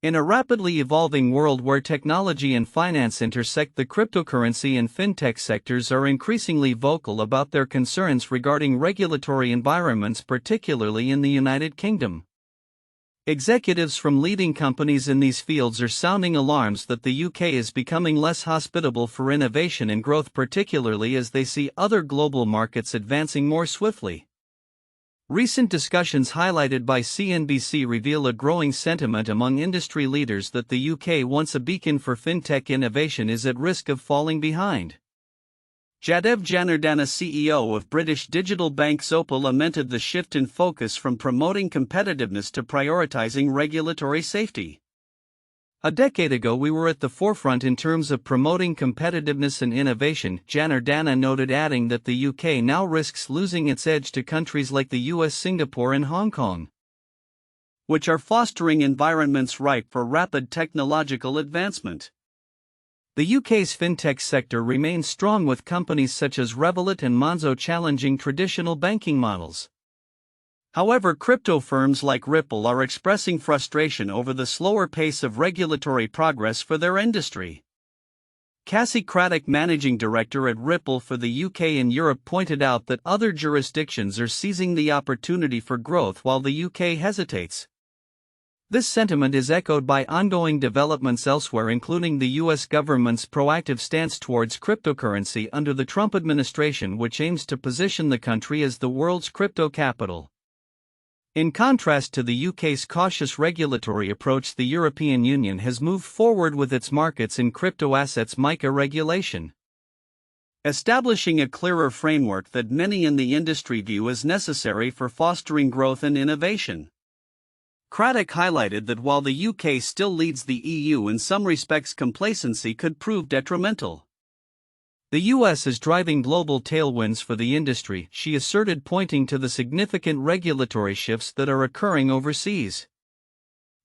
In a rapidly evolving world where technology and finance intersect, the cryptocurrency and fintech sectors are increasingly vocal about their concerns regarding regulatory environments, particularly in the United Kingdom. Executives from leading companies in these fields are sounding alarms that the UK is becoming less hospitable for innovation and growth, particularly as they see other global markets advancing more swiftly. Recent discussions highlighted by CNBC reveal a growing sentiment among industry leaders that the UK, once a beacon for fintech innovation, is at risk of falling behind. Jaidev, Janardana, CEO of British digital bank Zopa, lamented the shift in focus from promoting competitiveness to prioritizing regulatory safety. A decade ago, we were at the forefront in terms of promoting competitiveness and innovation, Janardana noted, adding that the UK now risks losing its edge to countries like the US, Singapore, and Hong Kong, which are fostering environments ripe for rapid technological advancement. The UK's fintech sector remains strong, with companies such as Revolut and Monzo challenging traditional banking models. However, crypto firms like Ripple are expressing frustration over the slower pace of regulatory progress for their industry. Cassie Craddock, managing director at Ripple for the UK and Europe, pointed out that other jurisdictions are seizing the opportunity for growth while the UK hesitates. This sentiment is echoed by ongoing developments elsewhere, including the US government's proactive stance towards cryptocurrency under the Trump administration, which aims to position the country as the world's crypto capital. In contrast to the UK's cautious regulatory approach, the European Union has moved forward with its markets in crypto assets MiCA regulation, establishing a clearer framework that many in the industry view as necessary for fostering growth and innovation. Craddock highlighted that while the UK still leads the EU in some respects, complacency could prove detrimental. The US is driving global tailwinds for the industry, she asserted, pointing to the significant regulatory shifts that are occurring overseas.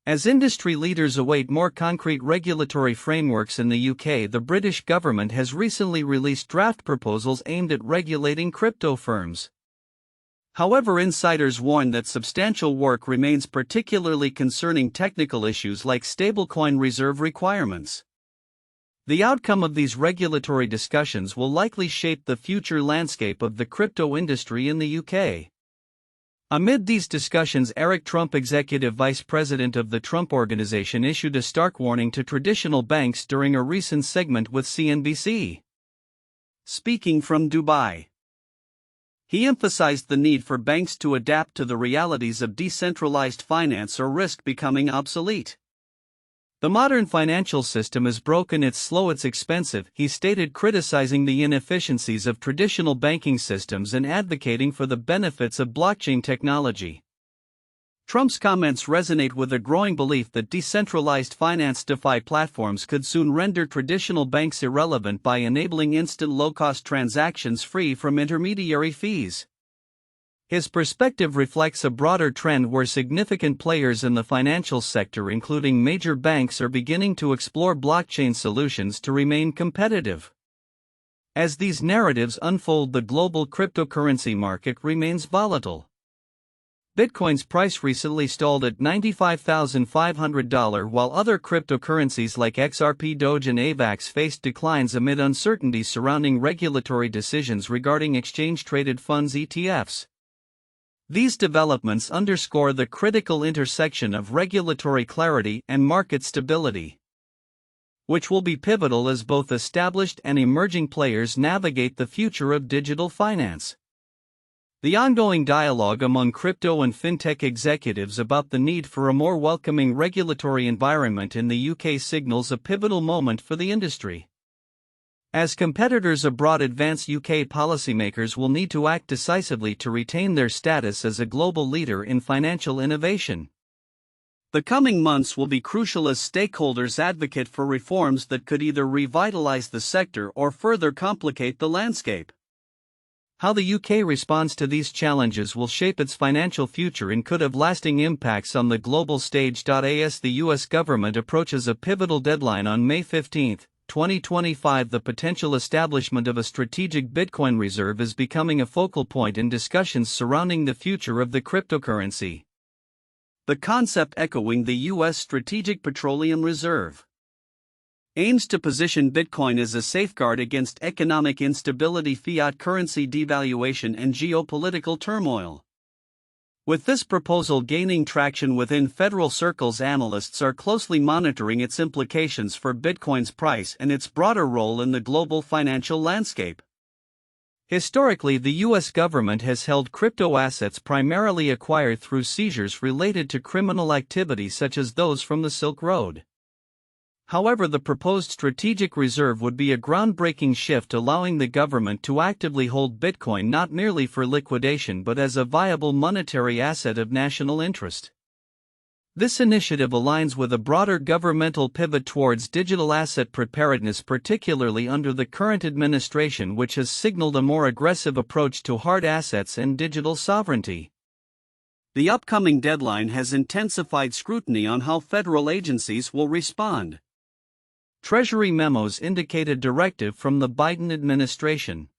As industry leaders await more concrete regulatory frameworks in the UK, the British government has recently released draft proposals aimed at regulating crypto firms. However, insiders warn that substantial work remains, particularly concerning technical issues like stablecoin reserve requirements. The outcome of these regulatory discussions will likely shape the future landscape of the crypto industry in the UK. Amid these discussions, Eric Trump, executive vice president of the Trump Organization, issued a stark warning to traditional banks during a recent segment with CNBC. Speaking from Dubai, he emphasized the need for banks to adapt to the realities of decentralized finance or risk becoming obsolete. The modern financial system is broken, it's slow, it's expensive, he stated, criticizing the inefficiencies of traditional banking systems and advocating for the benefits of blockchain technology. Trump's comments resonate with a growing belief that decentralized finance DeFi platforms could soon render traditional banks irrelevant by enabling instant low-cost transactions free from intermediary fees. His perspective reflects a broader trend where significant players in the financial sector, including major banks, are beginning to explore blockchain solutions to remain competitive. As these narratives unfold, the global cryptocurrency market remains volatile. Bitcoin's price recently stalled at $95,500, while other cryptocurrencies like XRP, Doge, and AVAX faced declines amid uncertainty surrounding regulatory decisions regarding exchange-traded funds ETFs. These developments underscore the critical intersection of regulatory clarity and market stability, which will be pivotal as both established and emerging players navigate the future of digital finance. The ongoing dialogue among crypto and fintech executives about the need for a more welcoming regulatory environment in the UK signals a pivotal moment for the industry. As competitors abroad advance, UK policymakers will need to act decisively to retain their status as a global leader in financial innovation. The coming months will be crucial as stakeholders advocate for reforms that could either revitalize the sector or further complicate the landscape. How the UK responds to these challenges will shape its financial future and could have lasting impacts on the global stage. As the US government approaches a pivotal deadline on May 15, 2025, the potential establishment of a strategic Bitcoin reserve is becoming a focal point in discussions surrounding the future of the cryptocurrency. The concept, echoing the U.S. Strategic Petroleum Reserve, aims to position Bitcoin as a safeguard against economic instability, fiat currency devaluation, and geopolitical turmoil. With this proposal gaining traction within federal circles, analysts are closely monitoring its implications for Bitcoin's price and its broader role in the global financial landscape. Historically, the U.S. government has held crypto assets primarily acquired through seizures related to criminal activity such as those from the Silk Road. However, the proposed strategic reserve would be a groundbreaking shift, allowing the government to actively hold Bitcoin not merely for liquidation but as a viable monetary asset of national interest. This initiative aligns with a broader governmental pivot towards digital asset preparedness, particularly under the current administration, which has signaled a more aggressive approach to hard assets and digital sovereignty. The upcoming deadline has intensified scrutiny on how federal agencies will respond. Treasury memos indicate a directive from the Biden administration,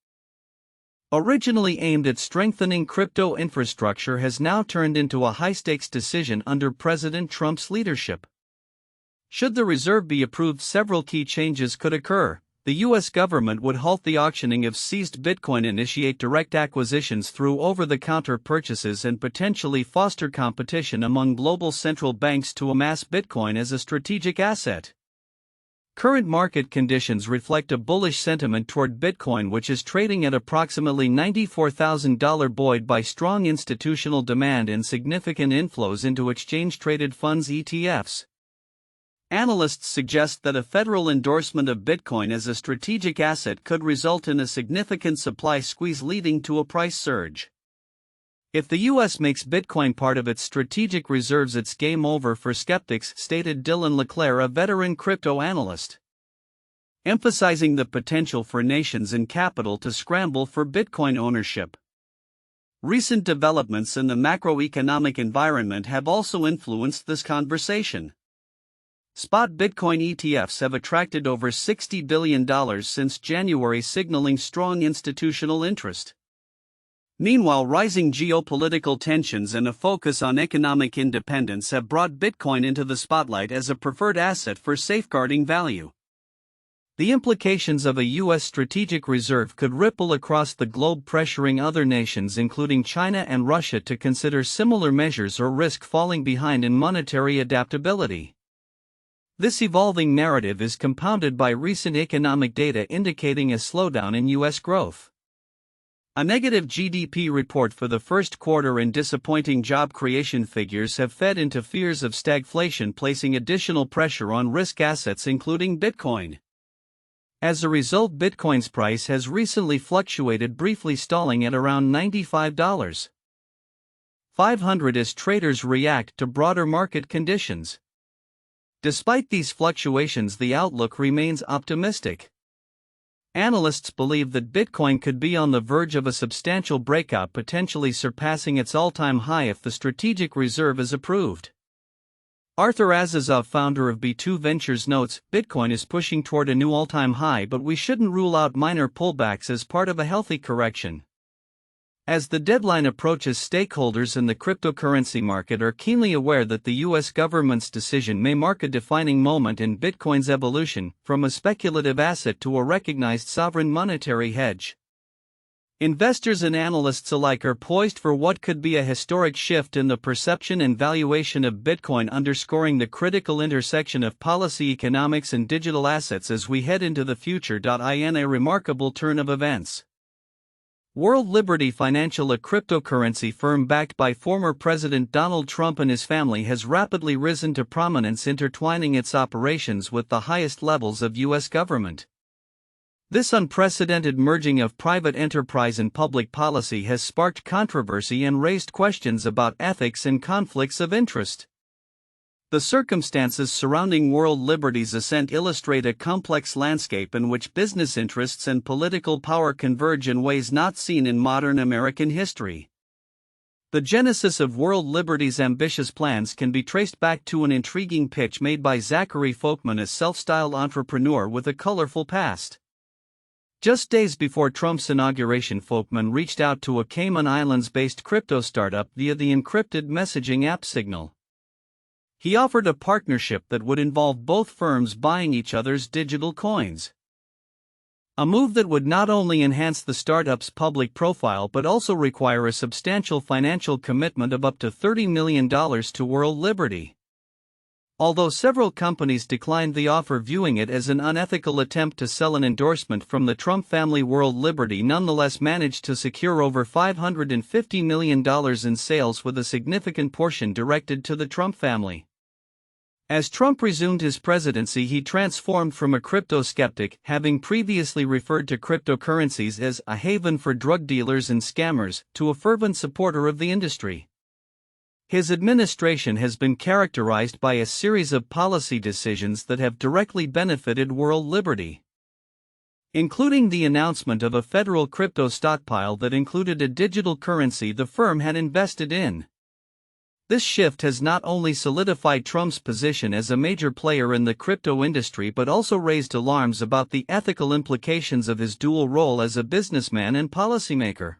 originally aimed at strengthening crypto infrastructure, has now turned into a high-stakes decision under President Trump's leadership. Should the reserve be approved, several key changes could occur. The U.S. government would halt the auctioning of seized Bitcoin, initiate direct acquisitions through over-the-counter purchases, and potentially foster competition among global central banks to amass Bitcoin as a strategic asset. Current market conditions reflect a bullish sentiment toward Bitcoin, which is trading at approximately $94,000, buoyed by strong institutional demand and significant inflows into exchange-traded funds (ETFs). Analysts suggest that a federal endorsement of Bitcoin as a strategic asset could result in a significant supply squeeze, leading to a price surge. If the U.S. makes Bitcoin part of its strategic reserves, it's game over for skeptics, stated Dylan LeClaire, a veteran crypto analyst, emphasizing the potential for nations and capital to scramble for Bitcoin ownership. Recent developments in the macroeconomic environment have also influenced this conversation. Spot Bitcoin ETFs have attracted over $60 billion since January, signaling strong institutional interest. Meanwhile, rising geopolitical tensions and a focus on economic independence have brought Bitcoin into the spotlight as a preferred asset for safeguarding value. The implications of a U.S. strategic reserve could ripple across the globe, pressuring other nations, including China and Russia, to consider similar measures or risk falling behind in monetary adaptability. This evolving narrative is compounded by recent economic data indicating a slowdown in U.S. growth. A negative GDP report for the first quarter and disappointing job creation figures have fed into fears of stagflation, placing additional pressure on risk assets including Bitcoin. As a result, Bitcoin's price has recently fluctuated, briefly stalling at around $95,500 as traders react to broader market conditions. Despite these fluctuations, the outlook remains optimistic. Analysts believe that Bitcoin could be on the verge of a substantial breakout, potentially surpassing its all-time high if the strategic reserve is approved. Arthur Azazov, founder of B2 Ventures, notes, Bitcoin is pushing toward a new all-time high, but we shouldn't rule out minor pullbacks as part of a healthy correction. As the deadline approaches, stakeholders in the cryptocurrency market are keenly aware that the U.S. government's decision may mark a defining moment in Bitcoin's evolution, from a speculative asset to a recognized sovereign monetary hedge. Investors and analysts alike are poised for what could be a historic shift in the perception and valuation of Bitcoin, underscoring the critical intersection of policy, economics, and digital assets as we head into the future. In a remarkable turn of events, World Liberty Financial, a cryptocurrency firm backed by former President Donald Trump and his family, has rapidly risen to prominence, intertwining its operations with the highest levels of U.S. government. This unprecedented merging of private enterprise and public policy has sparked controversy and raised questions about ethics and conflicts of interest. The circumstances surrounding World Liberty's ascent illustrate a complex landscape in which business interests and political power converge in ways not seen in modern American history. The genesis of World Liberty's ambitious plans can be traced back to an intriguing pitch made by Zachary Folkman, a self-styled entrepreneur with a colorful past. Just days before Trump's inauguration, Folkman reached out to a Cayman Islands-based crypto startup via the encrypted messaging app Signal. He offered a partnership that would involve both firms buying each other's digital coins. A move that would not only enhance the startup's public profile but also require a substantial financial commitment of up to $30 million to World Liberty. Although several companies declined the offer, viewing it as an unethical attempt to sell an endorsement from the Trump family, World Liberty nonetheless managed to secure over $550 million in sales, with a significant portion directed to the Trump family. As Trump resumed his presidency, he transformed from a crypto skeptic, having previously referred to cryptocurrencies as a haven for drug dealers and scammers, to a fervent supporter of the industry. His administration has been characterized by a series of policy decisions that have directly benefited World Liberty, including the announcement of a federal crypto stockpile that included a digital currency the firm had invested in. This shift has not only solidified Trump's position as a major player in the crypto industry but also raised alarms about the ethical implications of his dual role as a businessman and policymaker.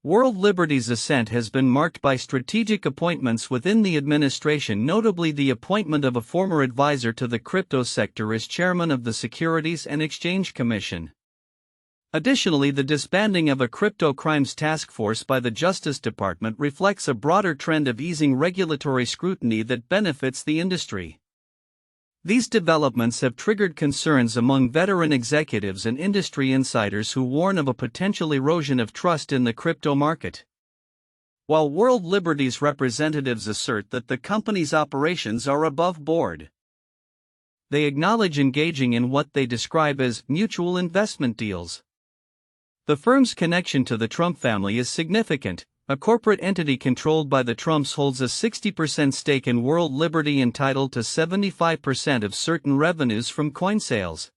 World Liberty's ascent has been marked by strategic appointments within the administration, notably the appointment of a former advisor to the crypto sector as chairman of the Securities and Exchange Commission. Additionally, the disbanding of a crypto crimes task force by the Justice Department reflects a broader trend of easing regulatory scrutiny that benefits the industry. These developments have triggered concerns among veteran executives and industry insiders who warn of a potential erosion of trust in the crypto market. While World Liberty's representatives assert that the company's operations are above board, they acknowledge engaging in what they describe as mutual investment deals. The firm's connection to the Trump family is significant. A corporate entity controlled by the Trumps holds a 60% stake in World Liberty, entitled to 75% of certain revenues from coin sales.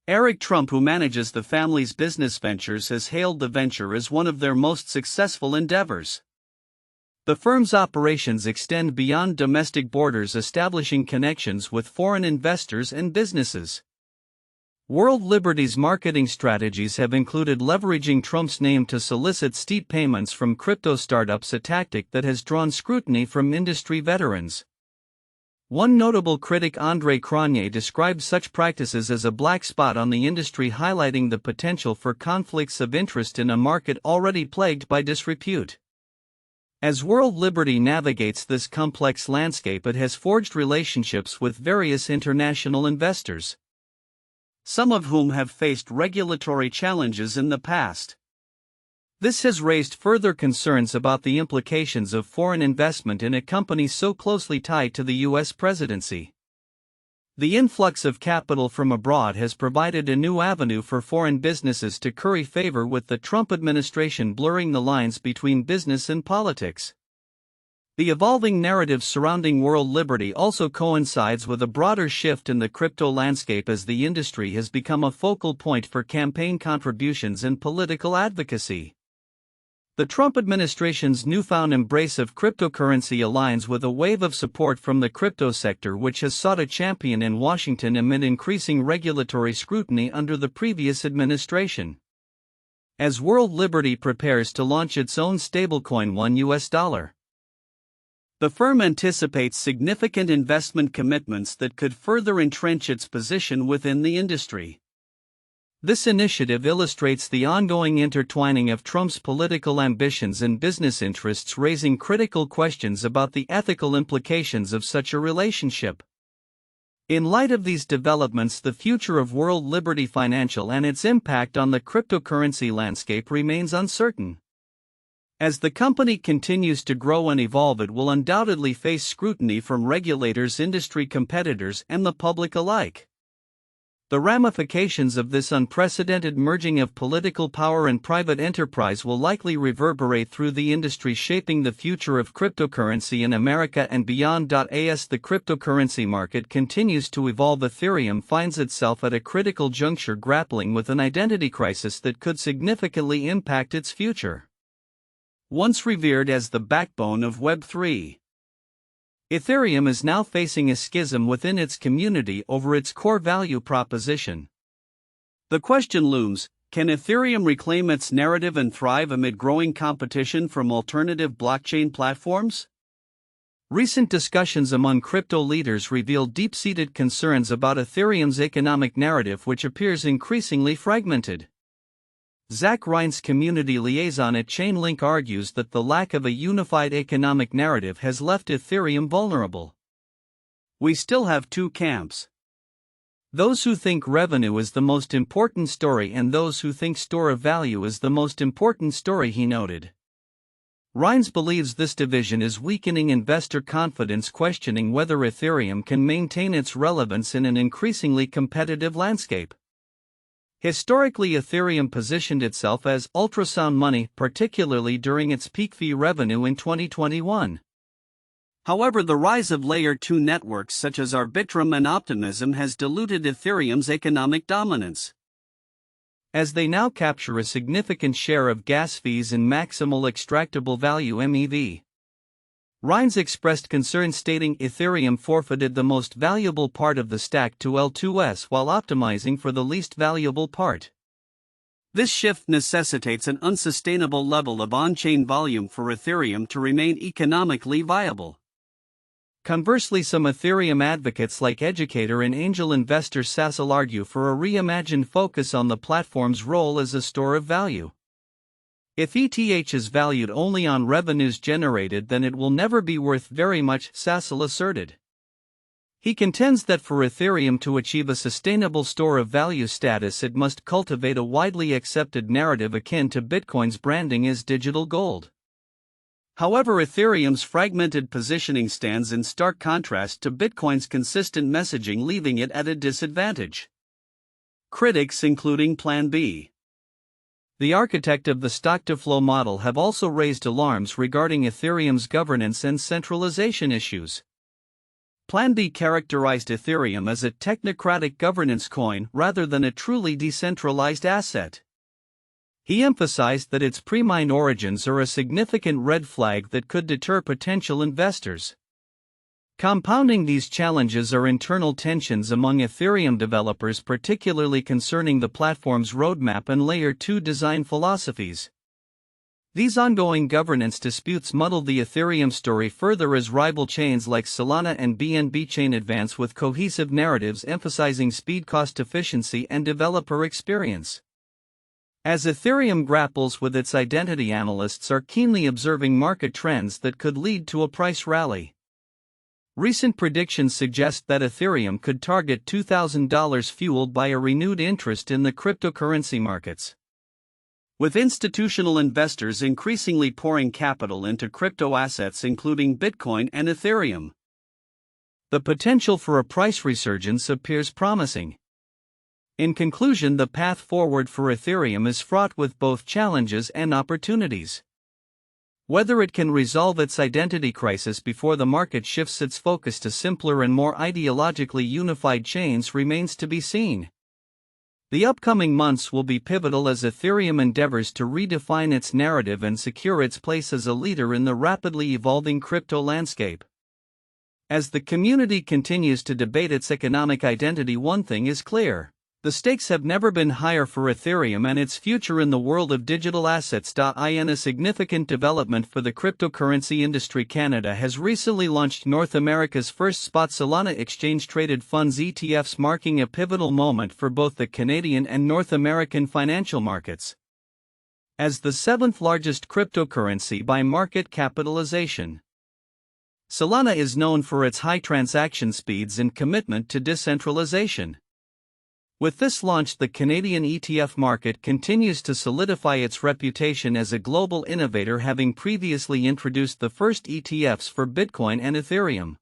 Eric Trump, who manages the family's business ventures, has hailed the venture as one of their most successful endeavors. The firm's operations extend beyond domestic borders, establishing connections with foreign investors and businesses. World Liberty's marketing strategies have included leveraging Trump's name to solicit steep payments from crypto startups, a tactic that has drawn scrutiny from industry veterans. One notable critic, André Cronier, described such practices as a black spot on the industry, highlighting the potential for conflicts of interest in a market already plagued by disrepute. As World Liberty navigates this complex landscape, it has forged relationships with various international investors, some of whom have faced regulatory challenges in the past. This has raised further concerns about the implications of foreign investment in a company so closely tied to the U.S. presidency. The influx of capital from abroad has provided a new avenue for foreign businesses to curry favor with the Trump administration, blurring the lines between business and politics. The evolving narrative surrounding World Liberty also coincides with a broader shift in the crypto landscape, as the industry has become a focal point for campaign contributions and political advocacy. The Trump administration's newfound embrace of cryptocurrency aligns with a wave of support from the crypto sector, which has sought a champion in Washington amid increasing regulatory scrutiny under the previous administration. As World Liberty prepares to launch its own stablecoin $1, the firm anticipates significant investment commitments that could further entrench its position within the industry. This initiative illustrates the ongoing intertwining of Trump's political ambitions and business interests, raising critical questions about the ethical implications of such a relationship. In light of these developments, the future of World Liberty Financial and its impact on the cryptocurrency landscape remains uncertain. As the company continues to grow and evolve, it will undoubtedly face scrutiny from regulators, industry competitors, and the public alike. The ramifications of this unprecedented merging of political power and private enterprise will likely reverberate through the industry, shaping the future of cryptocurrency in America and beyond. As the cryptocurrency market continues to evolve, Ethereum finds itself at a critical juncture, grappling with an identity crisis that could significantly impact its future. Once revered as the backbone of Web3, Ethereum is now facing a schism within its community over its core value proposition. The question looms: can Ethereum reclaim its narrative and thrive amid growing competition from alternative blockchain platforms? Recent discussions among crypto leaders reveal deep-seated concerns about Ethereum's economic narrative, which appears increasingly fragmented. Zach Rein's community liaison at Chainlink argues that the lack of a unified economic narrative has left Ethereum vulnerable. We still have two camps. Those who think revenue is the most important story and those who think store of value is the most important story, he noted. Rines believes this division is weakening investor confidence, questioning whether Ethereum can maintain its relevance in an increasingly competitive landscape. Historically, Ethereum positioned itself as ultrasound money, particularly during its peak fee revenue in 2021. However, the rise of Layer 2 networks such as Arbitrum and Optimism has diluted Ethereum's economic dominance, as they now capture a significant share of gas fees and maximal extractable value (MEV). Rines expressed concern, stating Ethereum forfeited the most valuable part of the stack to L2S while optimizing for the least valuable part. This shift necessitates an unsustainable level of on-chain volume for Ethereum to remain economically viable. Conversely, some Ethereum advocates like educator and angel investor Sassel argue for a reimagined focus on the platform's role as a store of value. If ETH is valued only on revenues generated, then it will never be worth very much, Sassel asserted. He contends that for Ethereum to achieve a sustainable store of value status, it must cultivate a widely accepted narrative akin to Bitcoin's branding as digital gold. However, Ethereum's fragmented positioning stands in stark contrast to Bitcoin's consistent messaging, leaving it at a disadvantage. Critics, including Plan B, the architect of the stock-to-flow model, have also raised alarms regarding Ethereum's governance and centralization issues. Plan B characterized Ethereum as a technocratic governance coin rather than a truly decentralized asset. He emphasized that its pre-mine origins are a significant red flag that could deter potential investors. Compounding these challenges are internal tensions among Ethereum developers, particularly concerning the platform's roadmap and Layer 2 design philosophies. These ongoing governance disputes muddle the Ethereum story further as rival chains like Solana and BNB Chain advance with cohesive narratives emphasizing speed, cost efficiency, and developer experience. As Ethereum grapples with its identity, analysts are keenly observing market trends that could lead to a price rally. Recent predictions suggest that Ethereum could target $2,000, fueled by a renewed interest in the cryptocurrency markets. With institutional investors increasingly pouring capital into crypto assets including Bitcoin and Ethereum, the potential for a price resurgence appears promising. In conclusion, the path forward for Ethereum is fraught with both challenges and opportunities. Whether it can resolve its identity crisis before the market shifts its focus to simpler and more ideologically unified chains remains to be seen. The upcoming months will be pivotal as Ethereum endeavors to redefine its narrative and secure its place as a leader in the rapidly evolving crypto landscape. As the community continues to debate its economic identity, one thing is clear: the stakes have never been higher for Ethereum and its future in the world of digital assets. In a significant development for the cryptocurrency industry, Canada has recently launched North America's first spot Solana exchange-traded funds ETFs, marking a pivotal moment for both the Canadian and North American financial markets. As the seventh largest cryptocurrency by market capitalization, Solana is known for its high transaction speeds and commitment to decentralization. With this launch, the Canadian ETF market continues to solidify its reputation as a global innovator, having previously introduced the first ETFs for Bitcoin and Ethereum.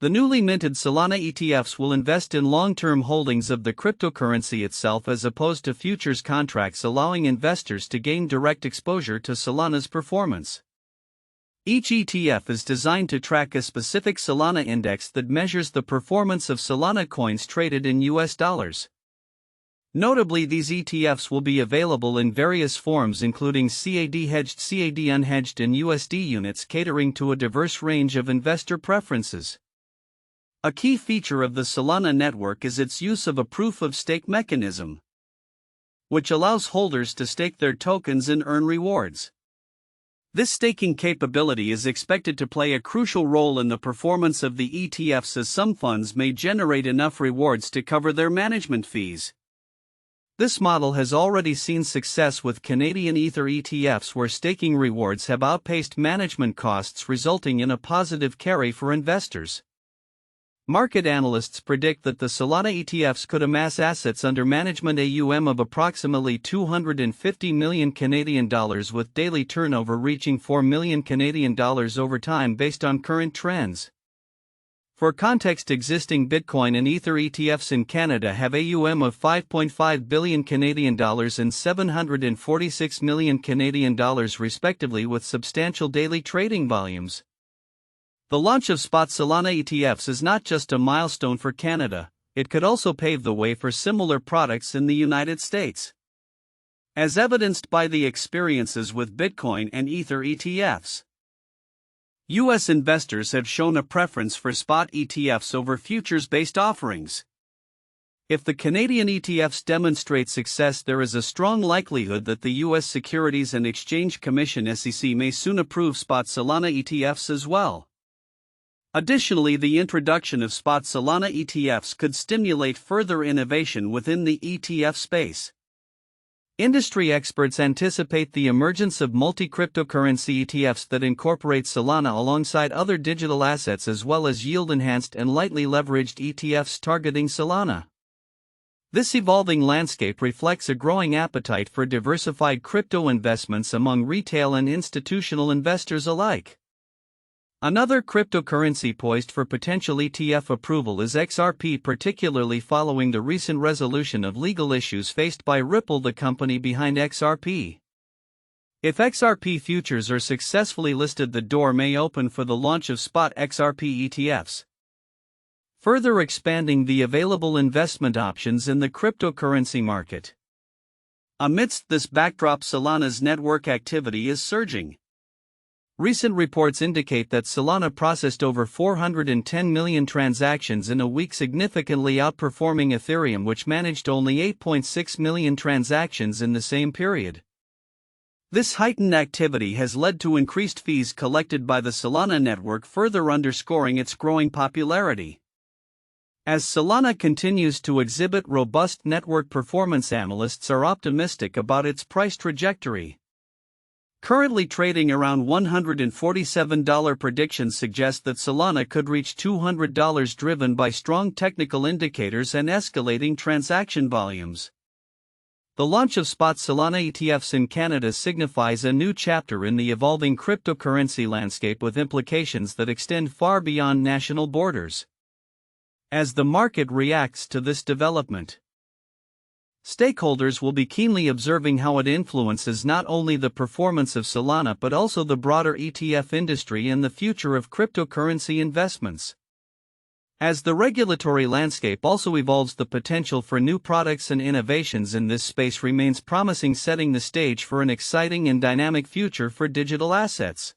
The newly minted Solana ETFs will invest in long-term holdings of the cryptocurrency itself as opposed to futures contracts, allowing investors to gain direct exposure to Solana's performance. Each ETF is designed to track a specific Solana index that measures the performance of Solana coins traded in US dollars. Notably, these ETFs will be available in various forms, including CAD hedged, CAD unhedged, and USD units, catering to a diverse range of investor preferences. A key feature of the Solana network is its use of a proof-of-stake mechanism, which allows holders to stake their tokens and earn rewards. This staking capability is expected to play a crucial role in the performance of the ETFs, as some funds may generate enough rewards to cover their management fees. This model has already seen success with Canadian Ether ETFs, where staking rewards have outpaced management costs, resulting in a positive carry for investors. Market analysts predict that the Solana ETFs could amass assets under management AUM of approximately 250 million Canadian dollars, with daily turnover reaching 4 million Canadian dollars over time based on current trends. For context, existing Bitcoin and Ether ETFs in Canada have AUM of 5.5 billion Canadian dollars and 746 million Canadian dollars respectively, with substantial daily trading volumes. The launch of spot Solana ETFs is not just a milestone for Canada, it could also pave the way for similar products in the United States. As evidenced by the experiences with Bitcoin and Ether ETFs, U.S. investors have shown a preference for spot ETFs over futures-based offerings. If the Canadian ETFs demonstrate success, there is a strong likelihood that the U.S. Securities and Exchange Commission (SEC) may soon approve spot Solana ETFs as well. Additionally, the introduction of spot Solana ETFs could stimulate further innovation within the ETF space. Industry experts anticipate the emergence of multi-cryptocurrency ETFs that incorporate Solana alongside other digital assets, as well as yield-enhanced and lightly leveraged ETFs targeting Solana. This evolving landscape reflects a growing appetite for diversified crypto investments among retail and institutional investors alike. Another cryptocurrency poised for potential ETF approval is XRP, particularly following the recent resolution of legal issues faced by Ripple, the company behind XRP. If XRP futures are successfully listed, the door may open for the launch of spot XRP ETFs, further expanding the available investment options in the cryptocurrency market. Amidst this backdrop, Solana's network activity is surging. Recent reports indicate that Solana processed over 410 million transactions in a week, significantly outperforming Ethereum, which managed only 8.6 million transactions in the same period. This heightened activity has led to increased fees collected by the Solana network, further underscoring its growing popularity. As Solana continues to exhibit robust network performance, analysts are optimistic about its price trajectory. Currently trading around $147, predictions suggest that Solana could reach $200, driven by strong technical indicators and escalating transaction volumes. The launch of spot Solana ETFs in Canada signifies a new chapter in the evolving cryptocurrency landscape, with implications that extend far beyond national borders. As the market reacts to this development, stakeholders will be keenly observing how it influences not only the performance of Solana but also the broader ETF industry and the future of cryptocurrency investments. As the regulatory landscape also evolves, the potential for new products and innovations in this space remains promising, setting the stage for an exciting and dynamic future for digital assets.